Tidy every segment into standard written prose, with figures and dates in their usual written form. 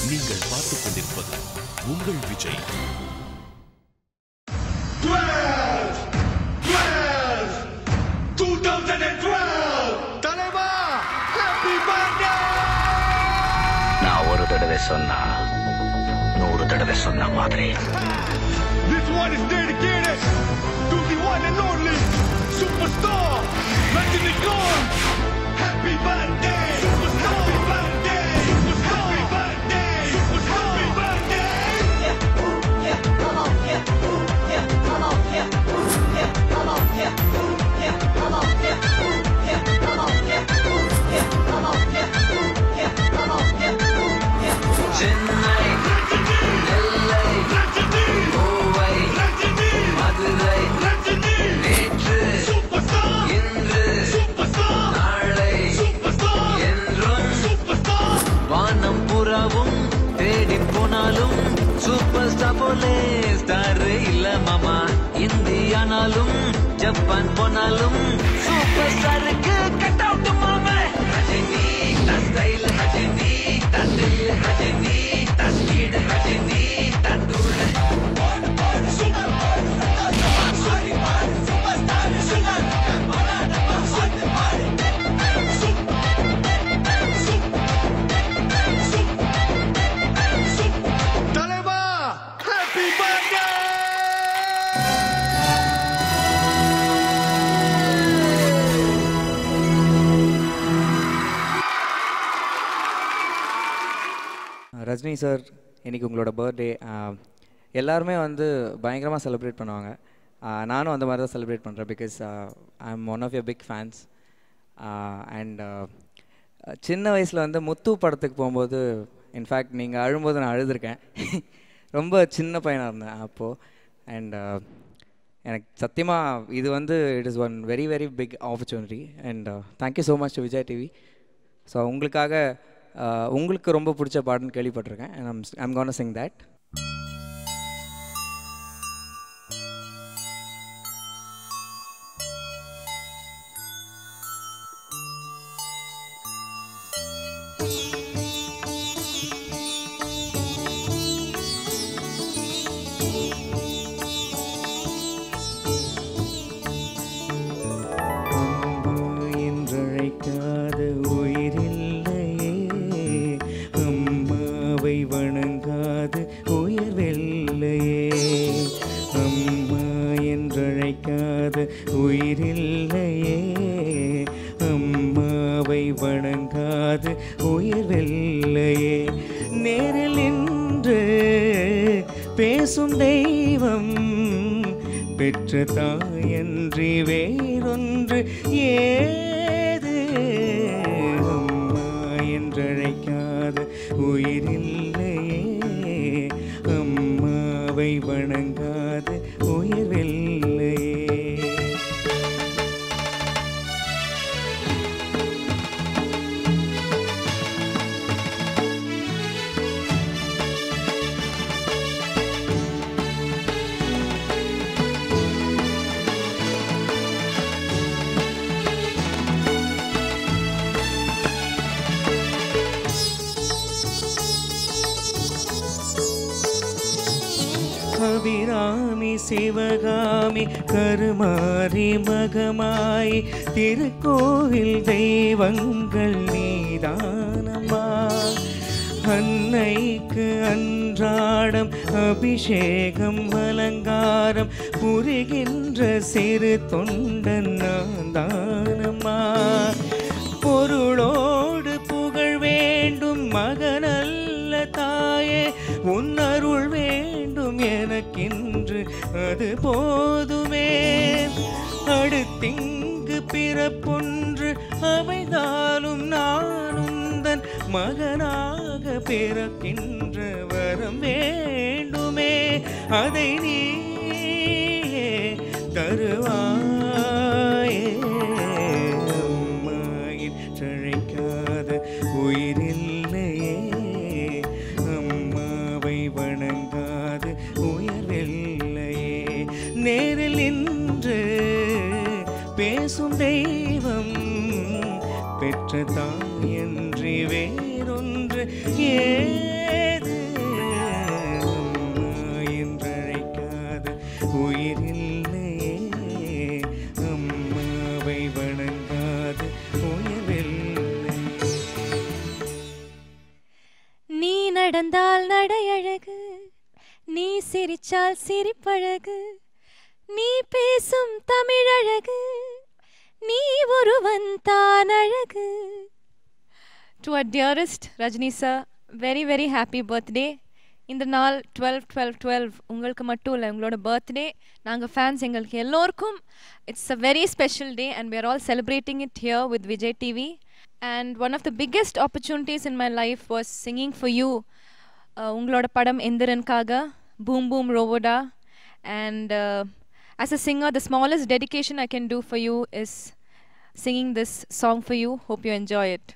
நீங்கள் பார்த்துக் கொண்டிருப்பது உங்கள் விஜய். 2012 தலைவா ஹேப்பி பர்த்டே. நான் ஒரு தடவை சொன்னா 100 தடவை சொன்ன மாதிரி. This one is dedicated to the one and only superstar Rajinikanth. Happy birthday superstar. Happy birthday superstar. Happy birthday superstar. Happy birthday. Yeah, yeah, come on, yeah, yeah, come on, yeah, yeah, come on, yeah, yeah, come on, yeah, yeah, come on, yeah, yeah, come on, yeah, yeah, come on, yeah, yeah. Chennai, Nellai, Mumbai, Madurai, நேற்று இன்று நாளை என்றும் வானம் புறாவும் தேடி போனாலும் super star போலே star இல்ல மாமா. இந்தியானாலும் ஜப்பான் போனாலும் சூப்பர் ஸ்டாருக்கு கட் அவுட் மாமா. ரஜினி தன் ஸ்டைல், ரஜினி தன் தில், ரஜினி தன் ஸ்பீட், ரஜினி தன் டூல். ரஜினி சார், இன்றைக்கி உங்களோட பர்த்டே. எல்லாருமே வந்து பயங்கரமாக செலிப்ரேட் பண்ணுவாங்க. நானும் அந்த மாதிரி தான் செலிப்ரேட் பண்ணுறேன். Because I am one of your big fans. And சின்ன வயசில் வந்து முத்து படத்துக்கு போகும்போது, இன்ஃபேக்ட் நீங்கள் அழும்போது நான் அழுதுருக்கேன். ரொம்ப சின்ன பையனாக இருந்தேன் அப்போது. அண்ட் எனக்கு சத்தியமாக இது வந்து it is one very very big opportunity. And thank you so much to Vijay TV. So உங்களுக்காக உங்களுக்கு ரொம்ப பிடிச்ச பாட்டுன்னு கேள்விப்பட்டிருக்கேன். And I'm gonna sing that. உயிரில்லையே அம்மாவை வணங்காது உயிர்வெல்லையே. நேரில் நின்று பேசும் தெய்வம் பெற்ற தாயன்றி வேறொன்று ஏது. அம்மா என்றழைக்காது உயிரில்லையே அம்மாவை வணங்காது உயிர்வெல்லையே. அபிராமி சிவகாமி கருமாரி மகமாய் திருக்கோவில் தெய்வங்கள் நீதானம்மா. அன்னைக்கு அன்றாடம் அபிஷேகம் அலங்காரம் புரிகின்ற சிறு தொண்டன் நான் தானம்மா. பொருளோடு புகழ் வேண்டும் மகனல்ல தாயே, உன் அருள் வேண்டும் எனக்கின்று அது போதுமே. அடுத்திங்கு பிறப்பொன்று அமைந்தாலும் நான் உந்தன் மகனாக பிறக்கின்ற வரம் வேண்டுமே. அதை நீயே தருவாயே. அம்மாயின் தழைக்காத உயிரில்லையே அம்மாவை வணங்காது உயர்வில்லையே. நேரில் நின்று பேசும் தெய்வம் பெற்ற தாயன்றி வேறொன்று ஏது. நடந்தால் நடையழகு, நீ சிரிச்சால் சிரிப்பழகு, நீ பேசும் தமிழழகு, நீ ஒருவன் தான் அழகு. To our dearest Rajni sir, very very happy birthday. இந்த நாள் 12/12/12 உங்களுக்கு மட்டும் இல்லை, உங்களோட பர்த்டே. நாங்கள் ஃபேன்ஸ் எங்களுக்கு எல்லோருக்கும் it's a very special day and we are all celebrating it here with Vijay TV. And one of the biggest opportunities in my life was singing for you. உங்களோட படம் எந்திரனுக்காக, பூம் பூம் ரோவோடா. And as a singer, the smallest dedication I can do for you is singing this song for you. Hope you enjoy it.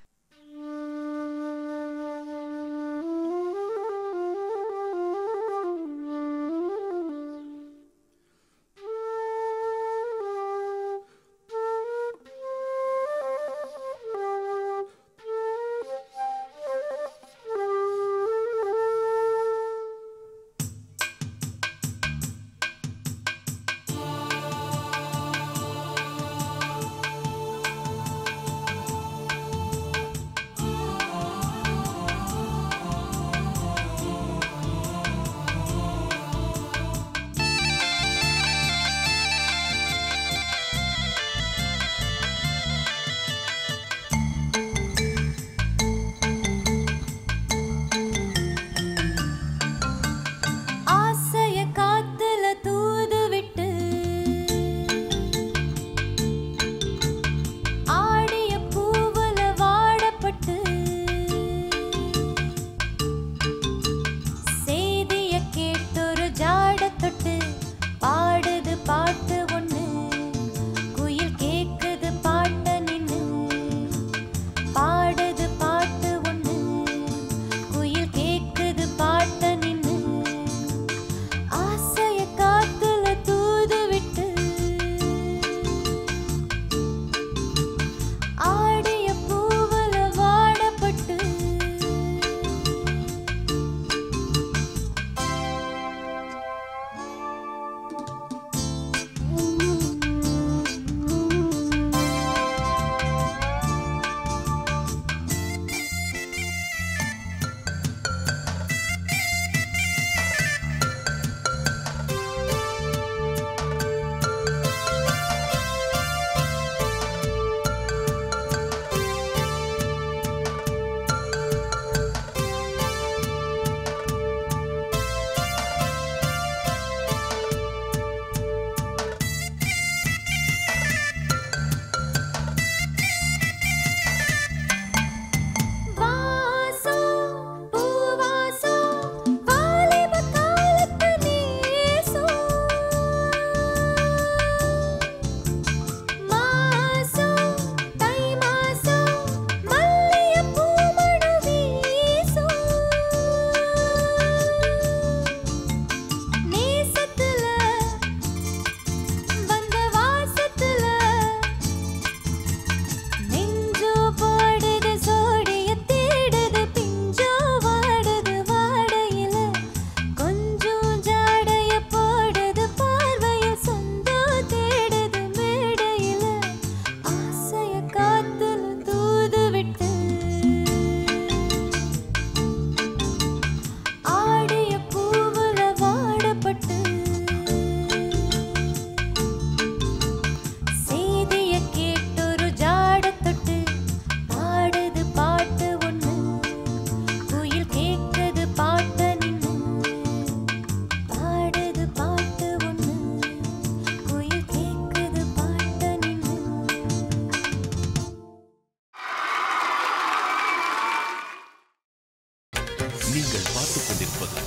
நீங்கள் பார்த்துக் கொண்டிருப்பது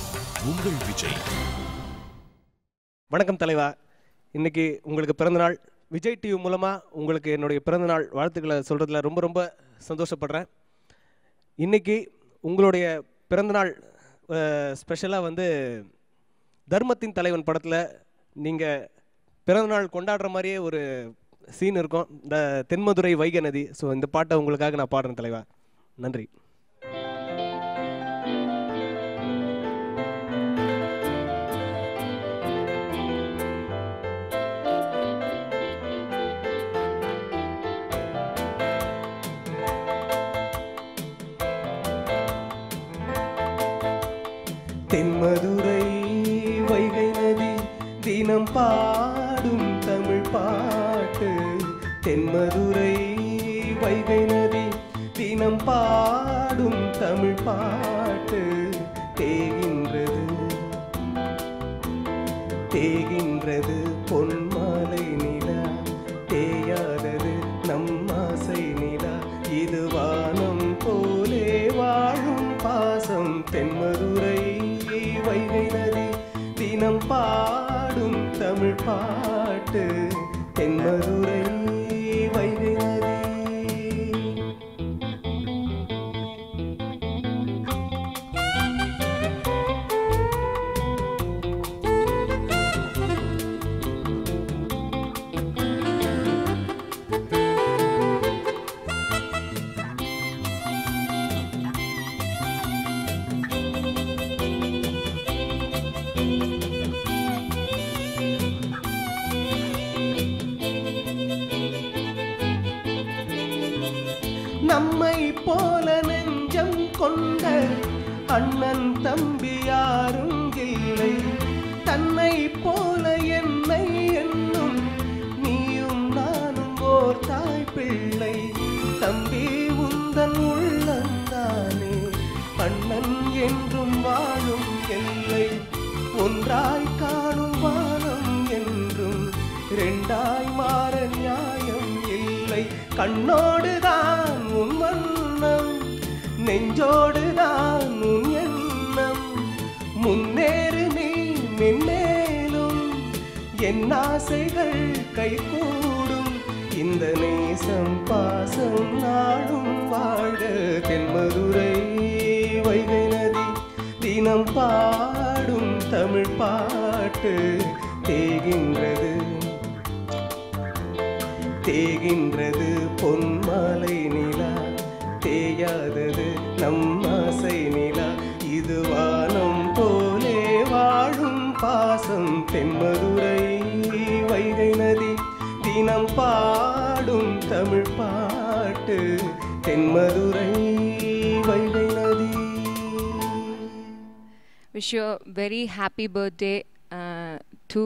உங்கள் விஜய். வணக்கம் தலைவா, இன்னைக்கு உங்களுக்கு பிறந்தநாள். விஜய் டிவி மூலமாக உங்களுக்கு என்னுடைய பிறந்தநாள் வாழ்த்துக்களை சொல்கிறதுல ரொம்ப ரொம்ப சந்தோஷப்படுறேன். இன்றைக்கி உங்களுடைய பிறந்தநாள் ஸ்பெஷலாக வந்து தர்மத்தின் தலைவன் படத்தில் நீங்கள் பிறந்தநாள் கொண்டாடுற மாதிரியே ஒரு சீன் இருக்கும், இந்த தென்மதுரை வைகை நதி. ஸோ இந்த பாட்டை உங்களுக்காக நான் பாடுறேன் தலைவா. நன்றி. தென்மதுரை வைகை நதி தினம் பாடும் தமிழ் பாட்டு. தென்மதுரை வைகை நதி தினம் பாடும் தமிழ் பாட்டு. தேகின்றது தேகின்றது பொன்மாலை நிலா, தேயாதது நம் ஆசை நிலா. இது வானம் போலே வாழும் பாசம். தென்மதுரை வைகை நதி தினம் பாடும் தமிழ் பாட்டு. தென்மதுரை வைகை நதி. நம்மை போல நெஞ்சம் கொண்ட அண்ணன் தம்பி யாரும் இல்லை. தன்னை போல என்னை என்னும் நீயும் நானும் ஓர் தாய் பிள்ளை. தம்பி உந்தன் உள்ளந்தானே அண்ணன் என்றும் வாழும் எல்லை. ஒன்றாய் காணும் வானம் என்றும் இரண்டாய் மாற நியாயம் இல்லை. கண்ணோடுதான் உன் வண்ணம், நெஞ்சோடுதான் உன் எண்ணம். முன்னேறு நீ மென்மேலும், என் ஆசைகள் கைகூடும். இந்த நேசம் பாசம் நாடும் வாழ. தென்மதுரை வைகை நதி தினம் பாடும் தமிழ் பாட்டு. தேகின்றது தேகின்றது பொன்மாலை நிலா, தேயாதது நம் ஆசை நிலா. இது வானம் போலே வாழும் பாசம். தென்மதுரை வைகை நதி தினம் பாடும் தமிழ் பாட்டு. தென்மதுரை வைகை நதி. Wish you very happy birthday to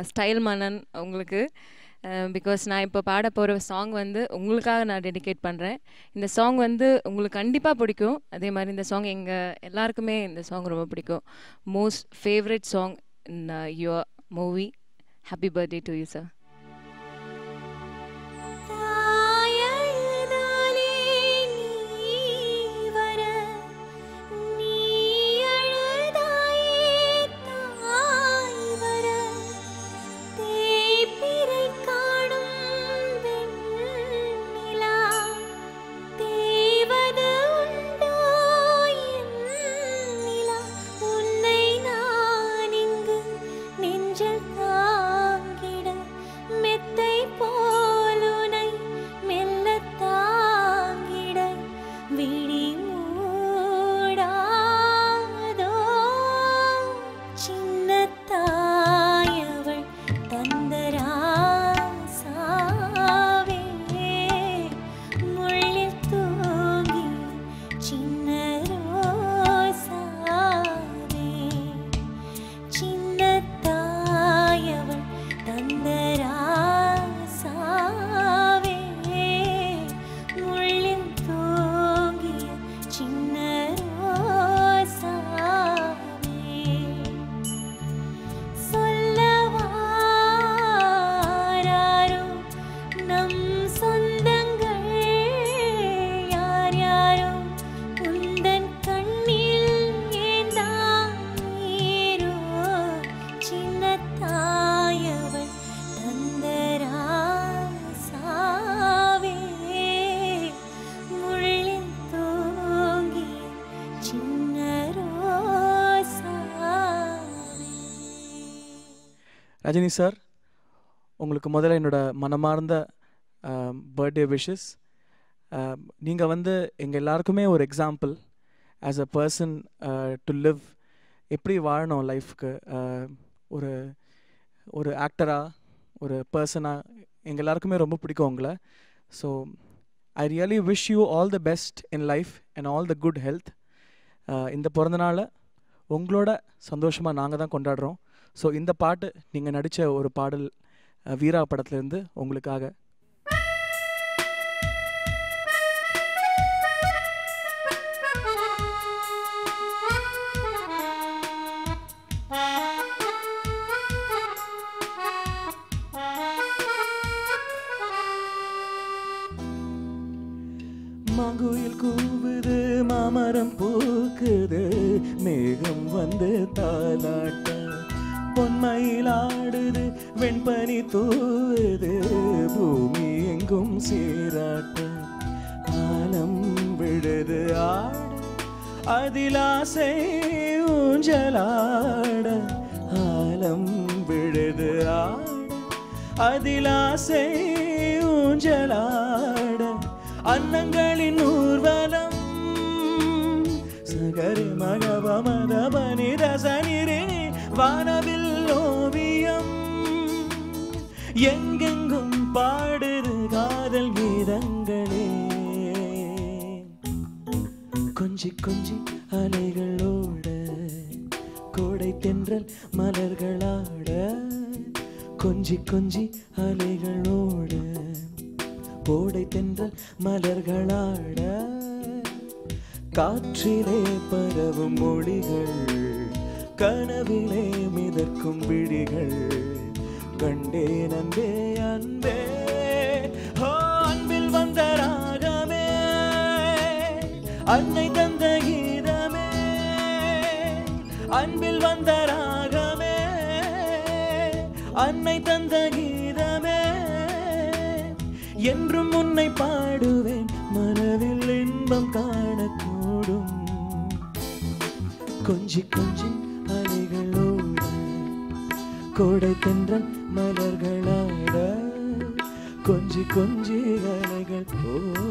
style மன்னன் உங்களுக்கு. பிகாஸ் நான் இப்போ பாட போகிற சாங் வந்து உங்களுக்காக நான் டெடிகேட் பண்ணுறேன். இந்த சாங் வந்து உங்களுக்கு கண்டிப்பாக பிடிக்கும். அதே மாதிரி இந்த சாங் எங்கள் எல்லாருக்குமே இந்த சாங் ரொம்ப பிடிக்கும். Most favourite song in your movie. Happy birthday to you sir. Rajini sir, உங்களுக்கு முதல்ல என்னோட மனமார்ந்த பர்த்டே விஷஸ். நீங்கள் வந்து எங்கள் எல்லாருக்குமே ஒரு example as a person to live. எப்படி வாழணும் லைஃப்க்கு, ஒரு ஒரு ஆக்டராக, ஒரு பர்சனாக எங்கள் எல்லாருக்குமே ரொம்ப பிடிக்கும் உங்களை. So I really wish you all the best in life and all the good health. இந்த பிறந்தநாளை உங்களோட சந்தோஷமாக நாங்கள் தான் கொண்டாடுறோம். ஸோ இந்த பாட்டு நீங்கள் நடித்த ஒரு பாடல் வீரா படத்துலேருந்து உங்களுக்காக. மாங்குயில் கூவுது, மாமரம் பூக்குது, மேகம் வந்து தாலாட்ட, பொன்மயில் ஆடுது, வெண்பனி தூவுது, பூமி எங்கும் சீராட்ட, ஆலம் விழுது ஆட, அதில் ஆசை ஊஞ்சலாட, ஆலம் விழுது ஆட, அதில் ஆசை ஊஞ்சலாட, அன்னங்களின் ஊர்வலம் சகரி மகவ மதபனி ரசனிரினி வானவில் ஓவியம் எங்கெங்கும் பாடுது காதல் கீதங்களே. கொஞ்சி கொஞ்சி அலைகளோட கோடை தென்றல் மலர்களாட, கொஞ்சி கொஞ்சி அலைகளோட கோடை தென்றல் மலர்களாட, காற்றிலே பரவும் மொழிகள், கனவிலே மிதக்கும் விழிகள், கண்டேன் அன்பே அன்பே. ஓ அன்பில் வந்த ராகமே, அன்னை தந்த கீதமே, அன்பில் வந்த ராகமே, அன்னை தந்த கீதமே, என்றும் உன்னை பாடுவேன், மனதில் இன்பம் காணக்கூடும். கொஞ்சி கொஞ்சி அலைகளோட கோடை தென்றல் மலர்களாட, கொஞ்சி கொஞ்சி அலைகள் ஓட.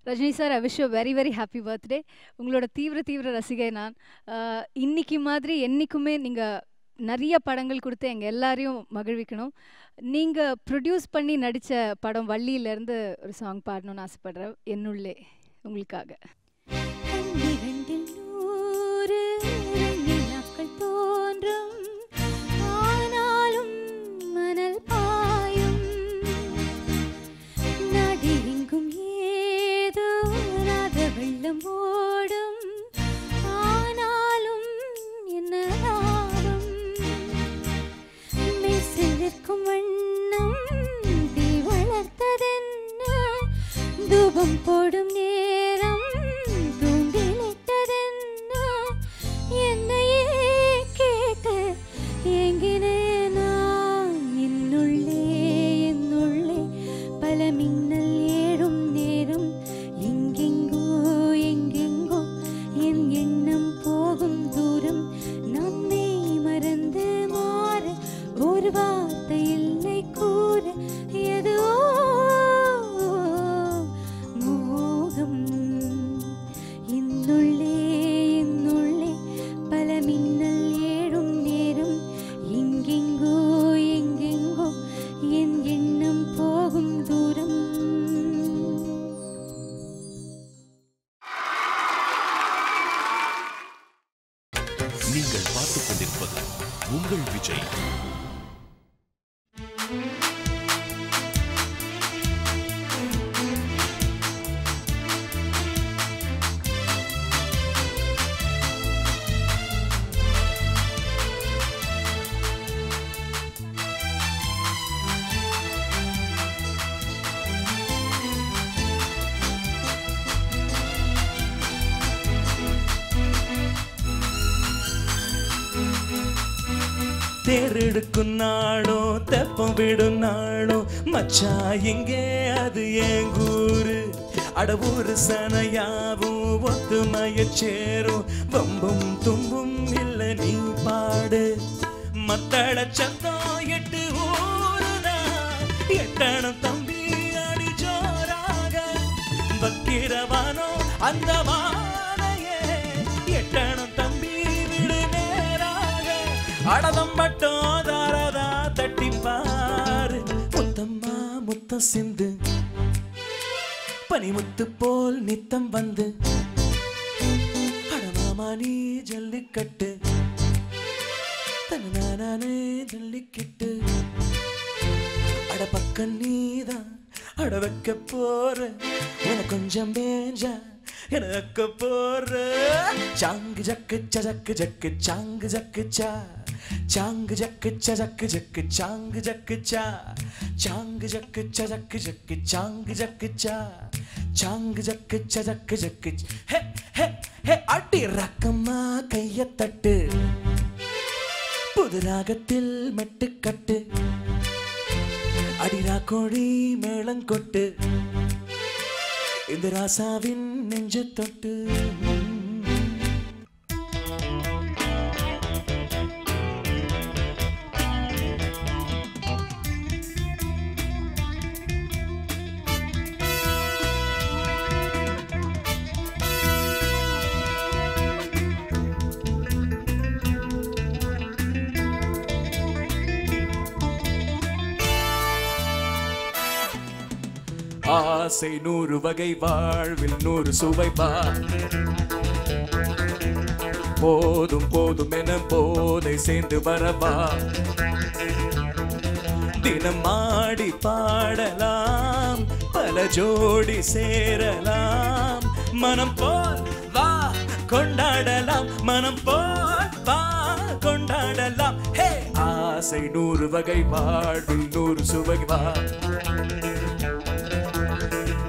Rajini sir, I wish you very very happy birthday. உங்களோட தீவிர ரசிகை நான். இன்னைக்கு மாதிரி என்றைக்குமே நீங்கள் நிறைய படங்கள் கொடுத்து எங்கள் எல்லாரையும் மகிழ்விக்கணும். நீங்கள் ப்ரொடியூஸ் பண்ணி நடித்த படம் வள்ளியிலேருந்து ஒரு சாங் பாடணும்னு ஆசைப்படுறேன், என்னுள்ளே உங்களுக்காக. தோன்றும் ஆனாலும் மணல் பாயும், நடிங்கும் ஏதோ ராத வெள்ளம் ஓடும், ஆனாலும் என்ன லாபம், மெசிலிருக்கும் வண்ணம் தீ வளர்த்ததென்ன, தூபம் போடும் நேரம் தூண்டிலிட்டதென்ன, என்னையே கேட்டு ஏங்கினேனா, என்னுள்ளே என்னுள்ளே பல மின்னல் ஏழும் நேரம், எங்கெங்கோ எங்கெங்கோ என் எண்ணம் போகும் தூரம், நம்மை மறந்து மாற ஒரு வார்த்தை இல்லை கூற, எதுவோ மோகம், என்னுள்ளே என்னுள்ளே பல மின்னல் ஏழும் நேரம், எங்கெங்கோ எங்கெங்கோ என் எண்ணம் போகும் தூரம். நீங்கள் பார்த்துக் கொண்டிருப்பது உங்கள் விஜய். தேரெடுக்கும் நாளோ தெப்பம் விடும் நாளோ, மச்சா இங்கே அது என் கூறு, அடவூரு சனையாவும் ஒத்துமைய சேரும், வம்பும் தும்பும் இல்ல நீ பாடு, மத்தள சத்தம் எட்டு ஊருனா, எட்டணம் தம்பி அடி ஜோராக, வக்கிரவானோ அந்த வானையே, எட்டணம் தம்பி விடு நேராக, அடதம் மட்டும் தாரதா தட்டிப்பாரு, முத்தம்மா முத்தம் சிந்து, பனிமுத்து போல் நித்தம் வந்து, மாமானி ஜல்லிக்கட்டு தன்னானே ஜல்லிக்கட்டு அட பக்கம் நீதான் அட வைக்க போற உன கொஞ்சம் பேஞ்சா எனக்கு போற சாங்கு ஜக்கு சக்கு ஜக்கு சாங்கு ஜக்கு சா சாங்கு ஜக்கு சக்கு ஜக்கு சாங்கு ஜக்கு சா சாங்கு ஜக்கு சக்கு ஜக்கு சாங்கு ஜக்கு சா சாங்கு ஜக்கு சக்கு ஜக்கு ஹே ஹே ஹே அடி ரக்கம்மா கைய தட்டு புது ராகத்தில் மெட்டுக்கட்டு அடிரா கோழி மேளங்கொட்டு இந்த ராசாவின் நெஞ்ச தொட்டு ஆசை 100 வகை வாழ்வில் 100 சுவை பா போதும் போதும் என போதை சேர்ந்து வரவா தினம் ஆடி பாடலாம் பல ஜோடி சேரலாம் மனம் போல் வா கொண்டாடலாம் மனம் போல் வா கொண்டாடலாம் ஹே ஆசை 100 வகை வாழ்வில் 100 சுவை வா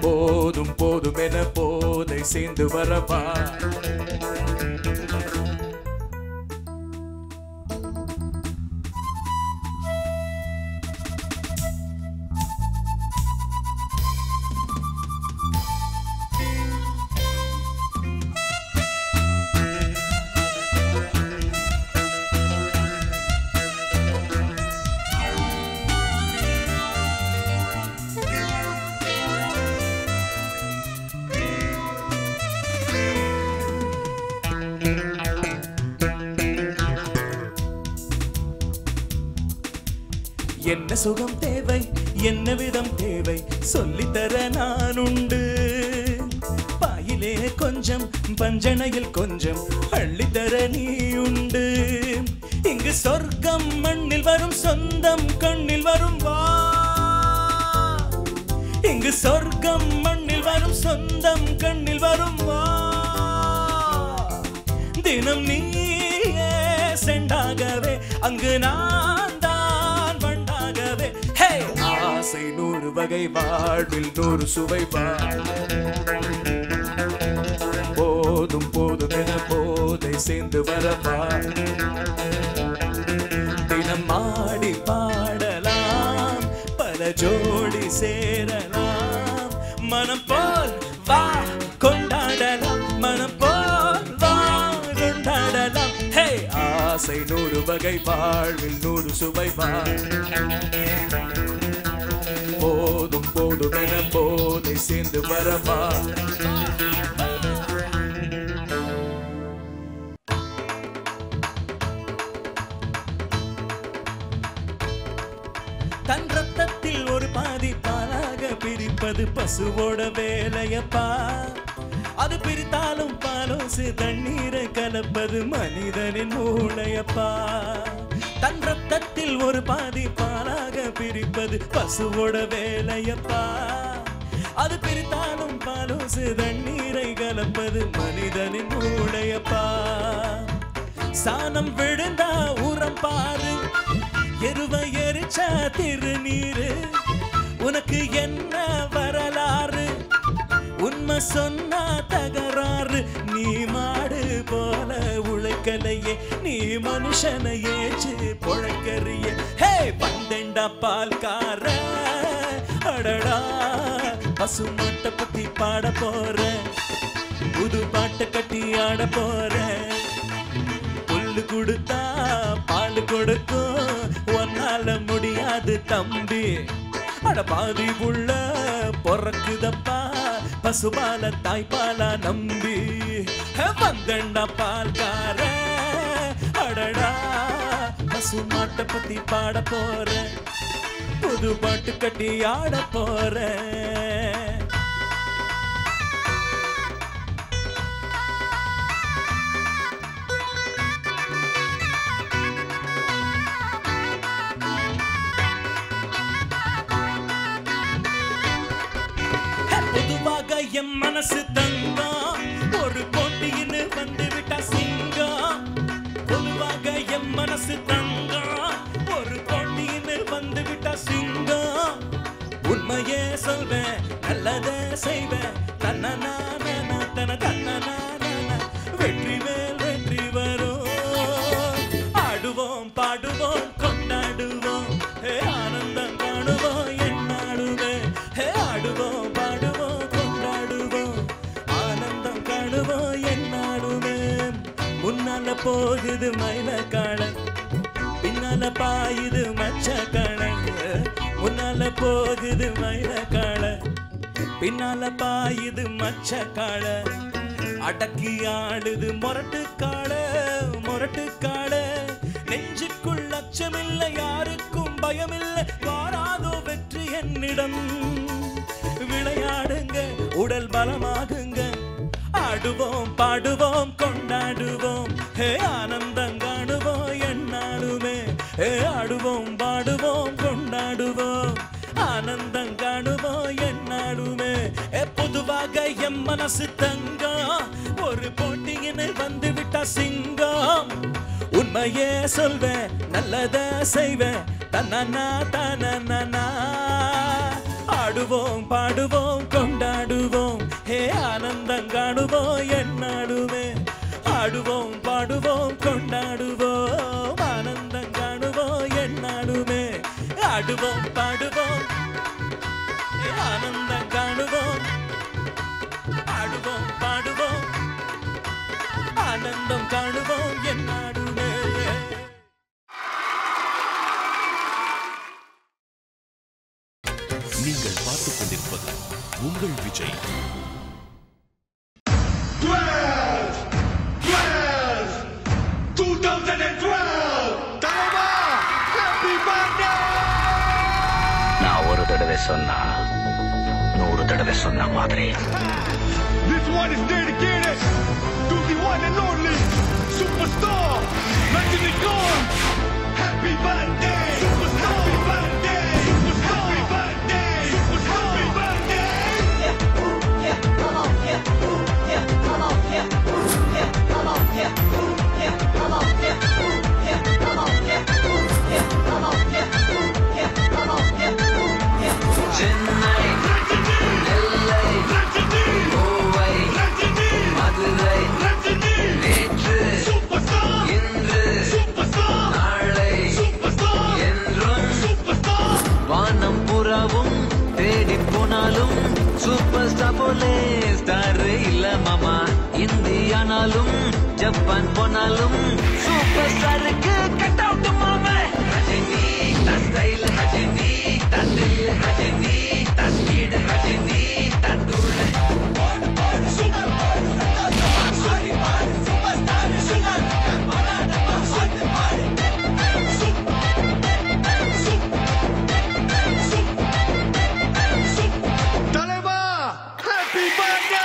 போதும் போதும் என போதை சேர்ந்து வரவா என்ன சுகம் தேவை என்ன விதம் தேவை சொல்லித்தர நான் உண்டு பாயிலே கொஞ்சம் பஞ்சனையில் கொஞ்சம் அள்ளித்தர நீ உண்டு இங்கு சொர்க்கம் மண்ணில் வரும் சொந்தம் கண்ணில் வரும் வா இங்கு சொர்க்கம் மண்ணில் வரும் சொந்தம் கண்ணில் வரும் வா தினம் நீயே செண்டாகவே அங்கு நான் ஆசை 100 வகை வாழ்வில் 100 சுவை போதும் போதும் என போதை சேர்ந்து வரவா தினம் ஆடி பாடலாம் பல ஜோடி சேரலாம் மனம் போல் வா கொண்டாடலாம் மனம் போல் வா கொண்டாடலாம் ஹே ஆசை 100 வகை வாழ்வில் 100 சுவை போதும் போதும் என போதை சேர்ந்து வரவா தன் ரத்தத்தில் ஒரு பாதி பாலாக பிரிப்பது பசுவோட வேலையப்பா அது பிரித்தாலும் பாலோசு தண்ணீரை கலப்பது மனிதனின் மூளையப்பா தன் ரத்தத்தில் ஒரு பாதி பாலாக பிரிப்பது பசுவோட வேலையப்பா அது பிரித்தாலும் பாலோசு தண்ணீரை கலப்பது மனிதனின் மூளையப்பா சாணம் விழுந்தா உரம் பாரு எருவை எரிச்சா திருநீரு உனக்கு என்ன வரலாறு உண்மை சொன்னா தகராறு நீ மாடு போல உழைக்கலையே நீ மனுஷனை ஏச்சு பொழைக்கறிய ஹே பந்தெண்டா பால்கார அடடா பசு மாட்டை பத்தி பாட போற புது பாட்டை கட்டி ஆட போற புல்லு கொடுத்தா பால் கொடுக்கும் ஒன்னால முடியாது தம்பி அட பாதி புள்ள பொறக்குதப்பா பசுபால தாய்ப்பாலா நம்பி வந்தண்டா பால்கார அடடா பசு மாட்டை பத்தி பாட போற புது பாட்டு கட்டி ஆட போற என் மனசு தங்கம் ஒரு போட்டின்னு வந்து விட்டா சிங்கம் பொதுவாக என் மனசு தங்கம் ஒரு போட்டின்னு வந்து விட்டா சிங்கம் உண்மையே சொல்வேன் நல்லதே செய்வேன் தன்னனா தன தன்னனா வெற்றி மேல் வெற்றி வரும் ஆடுவோம் பாடுவோம் கொண்டாடுவோம் ஆனந்தம் காணுவோம் என்னாடுவே ஆடுவோம் பாடுவோம் கொண்டாடுவோம் ஆனந்தம் காணுவோம் என்னாடுவே முன்னால போகுது மயில காள பின்னால பாயுது மச்ச காள முன்னால போகுது மயில காள பின்னால பாயுது மச்ச காள அடக்கி ஆடுது மொரட்டு காள நெஞ்சுக்குள் அச்சமில்லை யாருக்கும் பயமில்லை வாராதோ வெற்றி என்னிடம் விளையாடுங்க உடல் பலமாகுங்க ஆடுவோம் பாடுவோம் கொண்டாடுவோம் ஆனந்தம் காணுவோம் என்னாலுமே ஆடுவோம் பாடுவோம் கொண்டாடுவோம் ஆனந்தம் காணுவோம் என்னாலுமே பொதுவாக என் மனசு தங்கம் ஒரு போட்டியினை வந்து விட்டா சிங்கம் உண்மையே சொல்வேன் நல்லத செய்வேன் தன்னனா தனனா ஆடுவோம் பாடுவோம் கொண்டாடுவோம் ஆனந்தம் காணுவோம் என்னாலுமே ஆடுவோம் பாடுவோம் கொண்டாடுவோம் ஆனந்தம் காணுவோம் என்னாலுமே ஆடுவோம் பாடுவோம் ஆனந்தம் காணுவோம் ஆடுவோம் பாடுவோம் ஆனந்தம் காணுவோம் என்னாலுமே நீங்கள் பார்த்துக் கொண்டிருப்பது உங்கள் விஜய். 2012 தலைவா ஹேப்பி பர்த்டே. நான் ஒரு தடவை சொன்னா 100 தடவை சொன்ன மாதிரி. This one is dedicated to the one and only superstar Rajinikanth. Happy birthday, superstar. Happy birthday, superstar. Happy birthday, superstar. Happy birthday. Chennai, நெல்லை, கோவை, மதுரை, நேற்று, இன்று, நாளை, என்றும் வானம் புறாவும் தேடி போனாலும் சூப்பர் ஸ்டார் போலே ஸ்டார் இல்ல மாமா. இந்தியானாலும் ஜப்பான் போனாலும் சூப்பர் ஸ்டாருக்கு கட் அவுட் மாமா. ரஜினி தன் ஸ்டைல், ரஜினி தன் தில், ரஜினி தன் ஸ்பீட், ரஜினி தன் டூல். தலைவா ஹேப்பி பர்த்டே.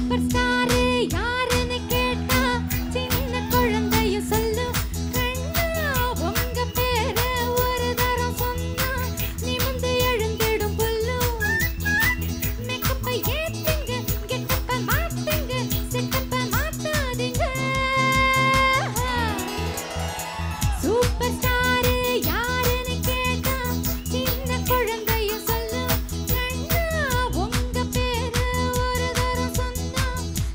சூப்பர் ஸ்டார் யாருன்னு கேட்டா சின்ன குழந்தையும் சொல்லும் கண்ணா உங்க பேரு ஒரு தரம் சொன்னா நிமிர்ந்து எழுந்திடும் புல்லும் மேக்கப்பை ஏத்துங்க கெட்டப்ப மாத்துங்க செட்டப்ப மாத்தாதீங்க சூப்பர் ஸ்டார் யாருன்னு கேட்டா சின்ன குழந்தையும் சொல்லும் கண்ணா உங்க பேரு ஒரு தரம் சொன்னா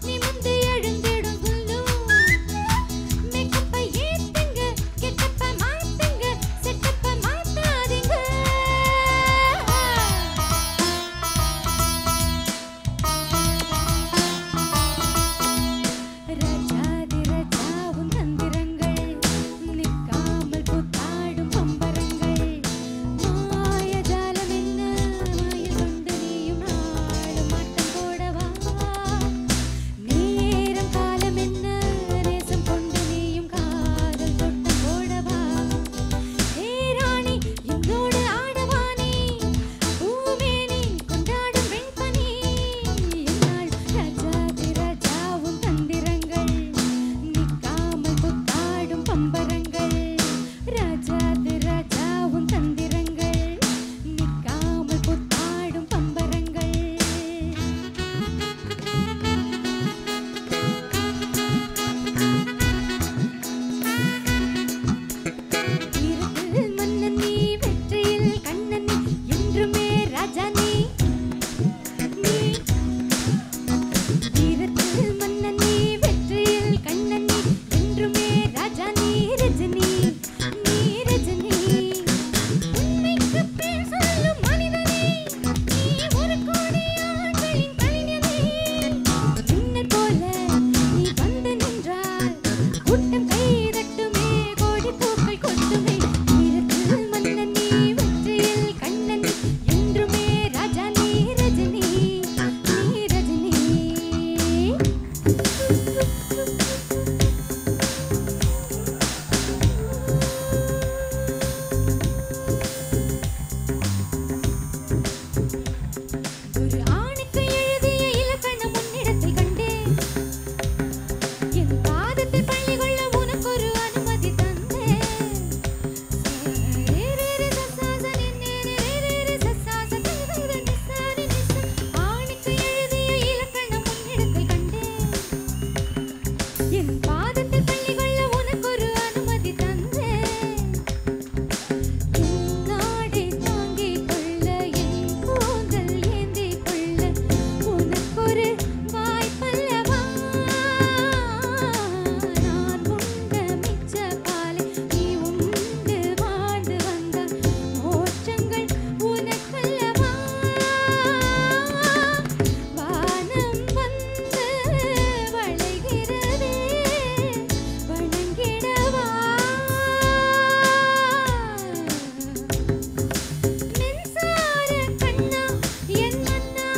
நிமிர்ந்து எழுந்திடும் புல்லும் மேக்கப்பை ஏத்துங்க கெட்டப்ப மாத்துங்க செட்டப்ப மாத்தாதீங்க ராஜாதி ராஜாவும் தந்திரங்கள் நிற்காமல் கூத்தாடும் பம்பரங்கள் மாயஜாலம் என்ன மாய கொண்டு நீயும் நாளும் ஆட்டம் போடவா நேரம் காலம் என்ன நேசம் கொண்டு நீயும் காதல் தொட்டம் போடவா ஹே ராணி என்னோடு ஆடவானே பூமேனி கொண்டாடும் வெண்பனி என்னால் ராஜாதி ராஜாவும் தந்திரங்கள் நிற்காமல் கூத்தாடும் பம்பரங்கள் ராஜாதி ராஜாவும் தந்திரங்கள் நிற்காமல் கூத்தாடும் பம்பரங்கள் வீரத்தில் மன்னன் நீ வெற்றியில் கண்ணன் நீ என்றுமே ராஜா நீ வீரத்தில் மன்னன் நீ வெற்றியில் கண்ணன் நீ என்றுமே ராஜா நீ ரஜினி நீ ரஜினி உண்மைக்கு பேர் சொல்லும் மனிதனே நீ ஒரு கோடி ஆண்களின் கலைஞனே மின்னல் போல நீ வந்து நின்றால் கூட்டம் கைதட்டுமே கோடி பூக்கள் கொட்டுமே வீரத்தில் மன்னன் நீ வெற்றியில் கண்ணன் நீ என்றுமே ராஜா நீ ரஜினி நீ ரஜினி ஒரு ஆணுக்கு எழுதிய இலக்கணம் உன்னிடத்தில் கண்டேன் என் பாதத்தில் பள்ளி கொள்ள உனக்கு ஒரு அனுமதி தந்தேன் ஆணுக்கு எழுதிய இலக்கணம் உன்னிடத்தில் கண்டேன் என் பாதத்தில் பள்ளி கொள்ள உனக்கு ஒரு அனுமதி தந்தேன் என் நாடை தாங்கிக் கொள்ள என் கூந்தல் ஏந்திக் கொள்ள உனக்கொரு வாய்ப்பல்லவா நான் உண்ட மிச்ச பாலை நீ உண்டு வாழ்ந்து வந்தால் மோட்சங்கள் உனக்கல்லவா வானம் வந்து வளைகிறதே வணங்கிடவா மின்சார கண்ணா என் மன்னா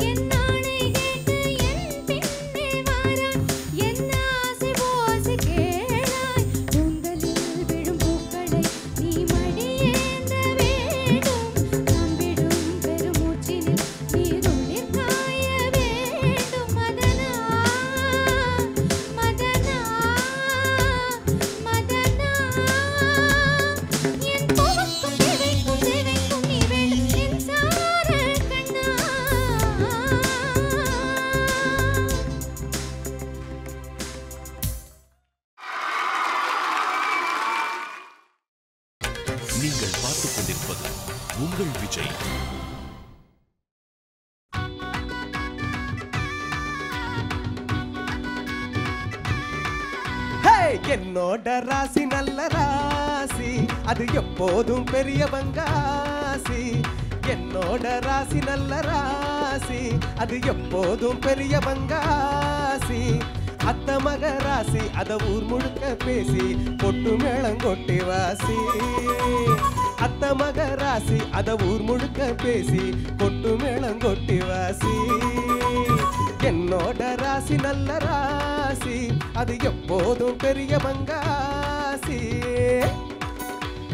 என் ஆணை கேட்டு என் பின்னே வாராய் என் ஆசை ஓசை கேளாய் கூந்தலில் விழும் பூக்களை நீ மடியேந்த வேண்டும் நான் விடும் பெருமூச்சினில் நீ துளிர் காய வேண்டும் மதனா மதனா மதனா என் பூவுக்கும் தேவைக்கும் தேவைக்கும் நீ வேண்டும் மின்சார கண்ணா நீங்கள் பார்த்துக் கொண்டிருப்பது உங்கள் விஜய். ஹே என்னோட ராசி நல்ல ராசி அது எப்போதும் பெரியவங்க ஆசி என்னோட ராசி நல்ல ராசி அது எப்போதும் பெரியவங்க ஆசி அத்த மக ராசி அத ஊர் முழுக்க பேசி பொட்டு மேளம் கொட்டி வாசி அத்த மக ராசி அத ஊர் முழுக்க பேசி பொட்டு மேளம் கொட்டி வாசி என்னோட ராசி நல்ல ராசி அது எப்போதும் பெரியவங்க ஆசி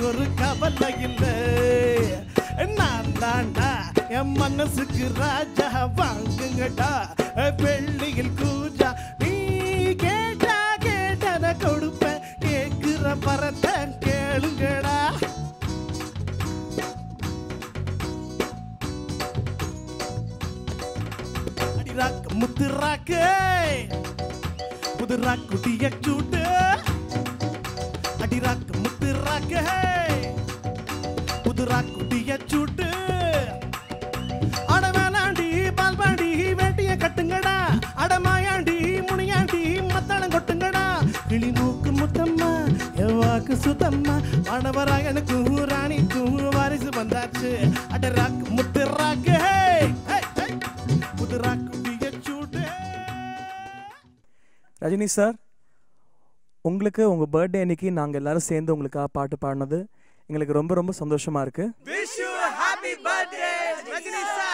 எனக்கு ஒரு கவலை இல்லை. நான் தாண்டா என் மனசுக்கு ராஜா, வாங்குங்கடா வெள்ளியில் கூஜா. நீ கேட்டா கேட்டன கொடுப்பேன், கேட்கிற பரத்தை கேளுங்கடா. அடிராக்கு முத்துராக்கு புதுராக்கு குட்டிய சூட்டு. அடிராக்கு முத்துராக்கு புதுராக்கு குட்டிய சூட்டு. அடவேலாண்டி பால்பாண்டி வேட்டிய கட்டுங்கடா. அடமாயாண்டி முனியாண்டி மத்தளம் கொட்டுங்கடா. கிளி மூக்கு முத்தம்மா எவ்வாக்கு சுத்தம்மா, மாணவராயனுக்கும் ராணிக்கும் வாரிசு வந்தாச்சு. அடராக்கு முத்துராக்கு புதுராக்கு குட்டிய சூட்டு. ரஜினி சார், உங்களுக்கு உங்கள் பர்த்டே அன்னைக்கு நாங்கள் எல்லாரும் சேர்ந்து உங்களுக்காக பாட்டு பாடினது எங்களுக்கு ரொம்ப ரொம்ப சந்தோஷமாக இருக்குது. Wish you a happy birthday, Rajini sir.